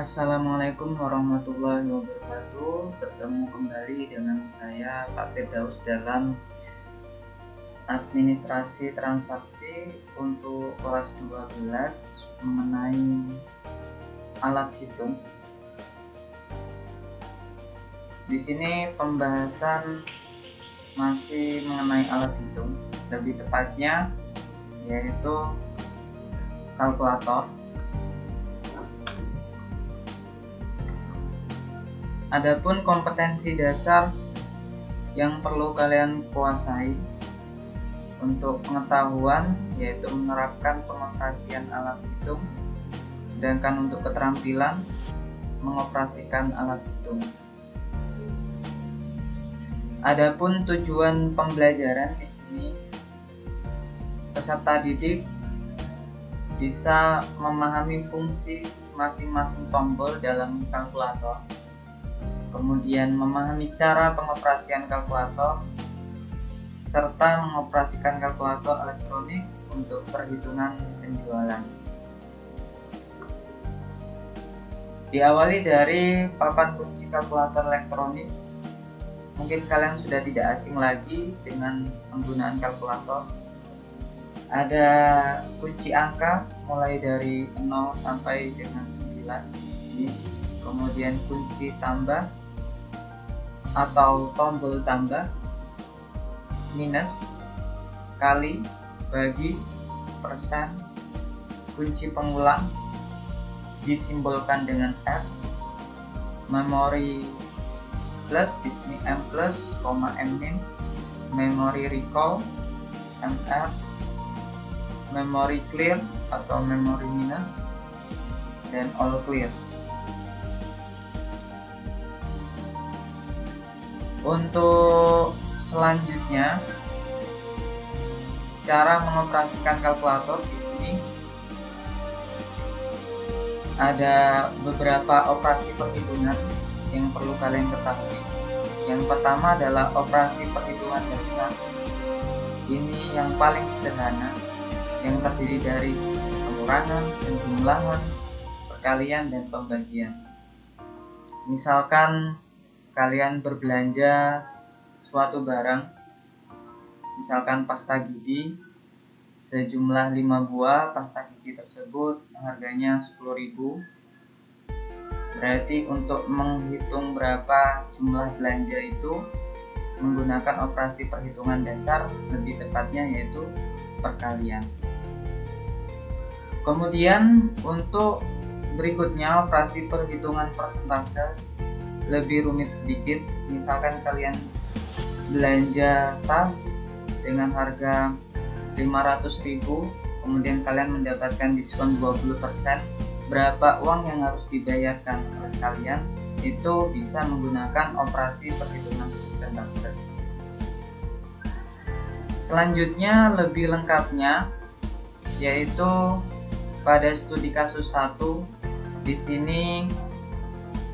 Assalamualaikum warahmatullahi wabarakatuh. Bertemu kembali dengan saya Pak Firdaus dalam administrasi transaksi untuk kelas 12 mengenai alat hitung. Di sini pembahasan masih mengenai alat hitung, lebih tepatnya yaitu kalkulator. Adapun kompetensi dasar yang perlu kalian kuasai untuk pengetahuan yaitu menerapkan pengoperasian alat hitung, sedangkan untuk keterampilan mengoperasikan alat hitung. Adapun tujuan pembelajaran di sini, peserta didik bisa memahami fungsi masing-masing tombol dalam kalkulator, kemudian memahami cara pengoperasian kalkulator, serta mengoperasikan kalkulator elektronik untuk perhitungan penjualan. Diawali dari papan kunci kalkulator elektronik. Mungkin kalian sudah tidak asing lagi dengan penggunaan kalkulator. Ada kunci angka mulai dari 0 sampai dengan 9. Kemudian kunci tambah atau tombol tambah, minus, kali, bagi, persen, kunci pengulang disimbolkan dengan F, memori plus di sini M plus, M min, memori recall MR, memori clear atau memori minus, dan all clear. Untuk selanjutnya, cara mengoperasikan kalkulator di sini ada beberapa operasi perhitungan yang perlu kalian ketahui. Yang pertama adalah operasi perhitungan dasar. Ini yang paling sederhana, yang terdiri dari pengurangan, penjumlahan, perkalian, dan pembagian. Misalkan kalian berbelanja suatu barang, misalkan pasta gigi sejumlah 5 buah. Pasta gigi tersebut harganya 10.000. Berarti untuk menghitung berapa jumlah belanja itu menggunakan operasi perhitungan dasar, lebih tepatnya yaitu perkalian. Kemudian untuk berikutnya operasi perhitungan persentase lebih rumit sedikit. Misalkan kalian belanja tas dengan harga 500.000, kemudian kalian mendapatkan diskon 20%, berapa uang yang harus dibayarkan oleh kalian, itu bisa menggunakan operasi perhitungan persentase. Selanjutnya lebih lengkapnya yaitu pada studi kasus 1. Di sini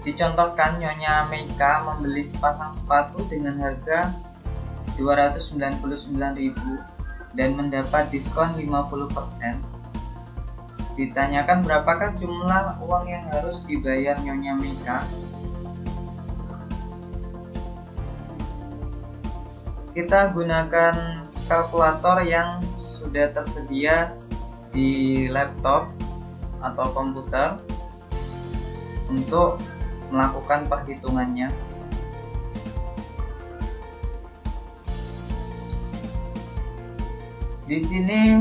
dicontohkan Nyonya Meika membeli sepasang sepatu dengan harga 299.000 dan mendapat diskon 50%. Ditanyakan berapakah jumlah uang yang harus dibayar Nyonya Meika. Kita gunakan kalkulator yang sudah tersedia di laptop atau komputer untuk melakukan perhitungannya. Di sini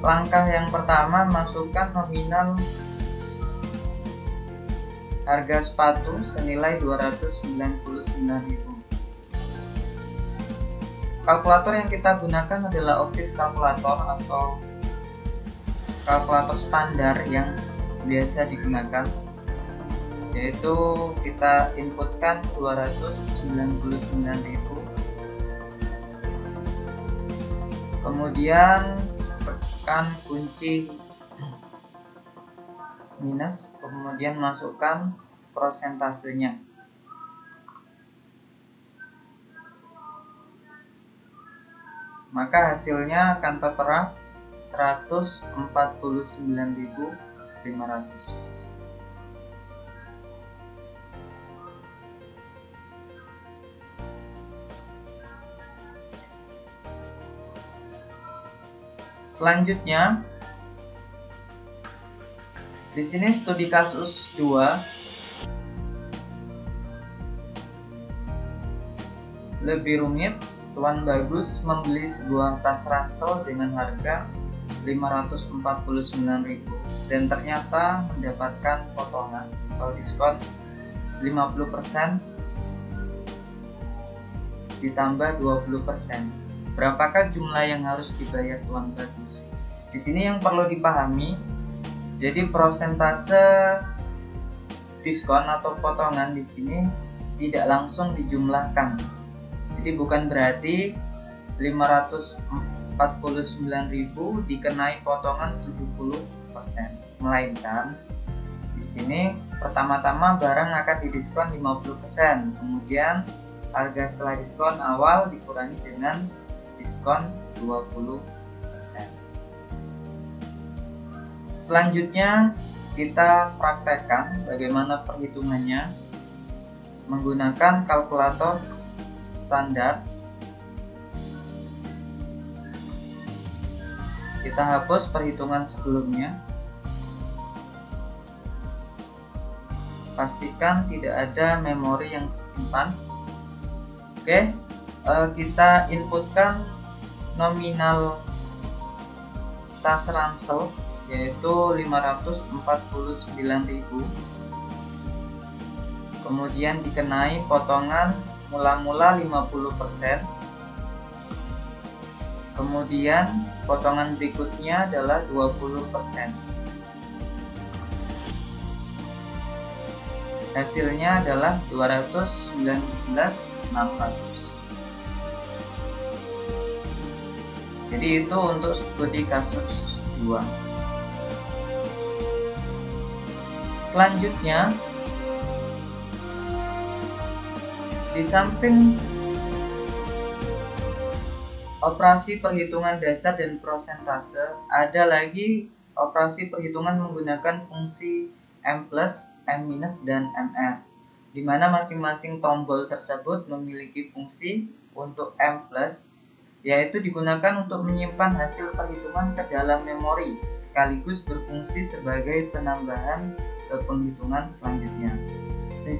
langkah yang pertama, masukkan nominal harga sepatu senilai 299.000. Kalkulator yang kita gunakan adalah Office Calculator atau kalkulator standar yang biasa digunakan, yaitu kita inputkan 299.000, kemudian tekan kunci minus, kemudian masukkan prosentasenya. Maka hasilnya akan tertera 149.500. Selanjutnya, di sini studi kasus 2 lebih rumit. Tuan Bagus membeli sebuah tas ransel dengan harga 549.000 dan ternyata mendapatkan potongan atau diskon 50% ditambah 20%. Berapakah jumlah yang harus dibayar Tuan Bagus? Di sini yang perlu dipahami, jadi persentase diskon atau potongan di sini tidak langsung dijumlahkan. Jadi bukan berarti 549.000 dikenai potongan 70%, melainkan di sini pertama-tama barang akan didiskon 50%, kemudian harga setelah diskon awal dikurangi dengan diskon 20%. Selanjutnya kita praktekkan bagaimana perhitungannya menggunakan kalkulator standar. Kita hapus perhitungan sebelumnya. Pastikan tidak ada memori yang tersimpan. Oke, kita inputkan nominal tas ransel yaitu 549.000. Kemudian dikenai potongan mula-mula 50%. Kemudian potongan berikutnya adalah 20%. Hasilnya adalah 219.600. Jadi itu untuk studi kasus 2. Selanjutnya, di samping operasi perhitungan dasar dan prosentase, ada lagi operasi perhitungan menggunakan fungsi M+, M-, dan Mr, di mana masing-masing tombol tersebut memiliki fungsi. Untuk M+, yaitu digunakan untuk menyimpan hasil perhitungan ke dalam memori, sekaligus berfungsi sebagai penambahan ke penghitungan selanjutnya.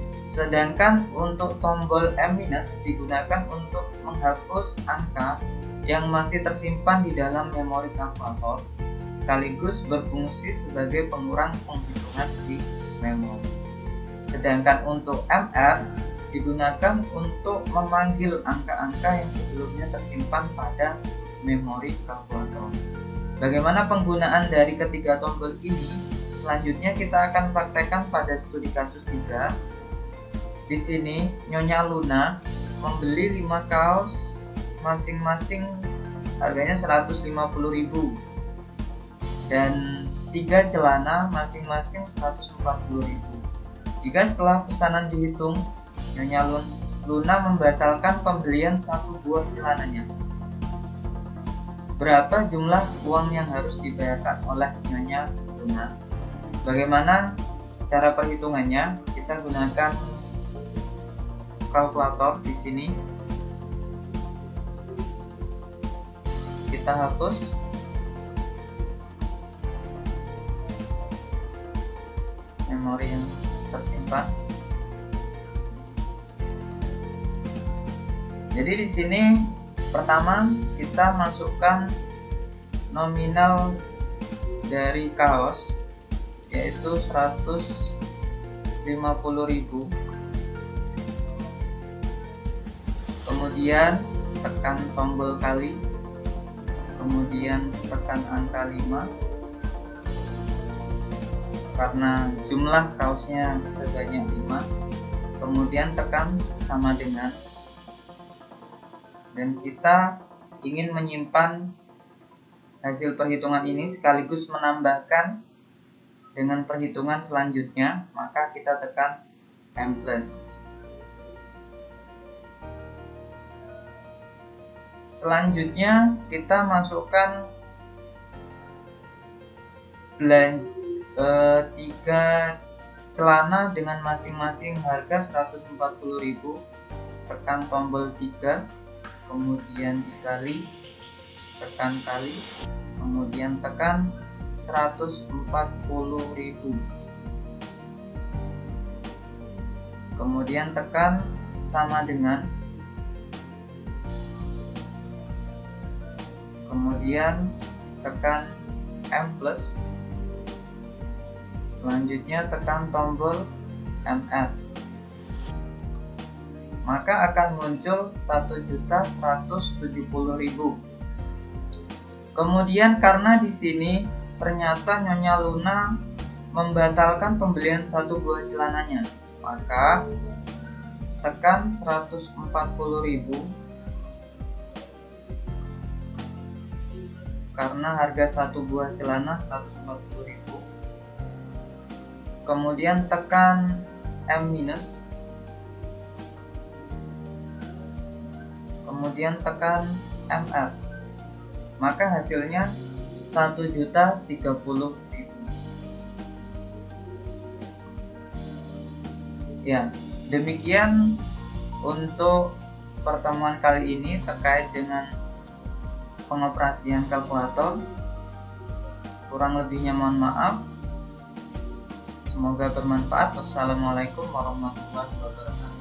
Sedangkan untuk tombol M- digunakan untuk menghapus angka yang masih tersimpan di dalam memori kalkulator, sekaligus berfungsi sebagai pengurang penghitungan di memori. Sedangkan untuk MR digunakan untuk memanggil angka-angka yang sebelumnya tersimpan pada memori kalkulator. Bagaimana penggunaan dari ketiga tombol ini? Selanjutnya kita akan praktekkan pada studi kasus 3. Di sini Nyonya Luna membeli 5 kaos masing-masing harganya 150.000 dan 3 celana masing-masing 140.000. Jika setelah pesanan dihitung, Nyonya Luna membatalkan pembelian 1 buah celananya, berapa jumlah uang yang harus dibayarkan oleh Nyonya Luna? Bagaimana cara perhitungannya? Kita gunakan kalkulator di sini. Kita hapus. Memori yang tersimpan. Jadi di sini pertama kita masukkan nominal dari kaos yaitu 150.000. Kemudian tekan tombol kali, kemudian tekan angka 5 karena jumlah kaosnya sebanyak 5, kemudian tekan sama dengan, dan kita ingin menyimpan hasil perhitungan ini sekaligus menambahkan dengan perhitungan selanjutnya, maka kita tekan M+. Selanjutnya kita masukkan 3 celana dengan masing-masing harga 140.000. Tekan tombol 3, kemudian dikali, tekan kali, kemudian tekan 140.000, kemudian tekan sama dengan, kemudian tekan M plus, selanjutnya tekan tombol MR, maka akan muncul 1.170.000. Kemudian karena di sini ternyata Nyonya Luna membatalkan pembelian satu buah celananya, maka tekan 140.000, karena harga satu buah celana 140.000. Kemudian tekan M minus, kemudian tekan MR, maka hasilnya 1.030.000. Ya, demikian untuk pertemuan kali ini terkait dengan pengoperasian kalkulator. Kurang lebihnya mohon maaf. Semoga bermanfaat. Wassalamualaikum warahmatullahi wabarakatuh.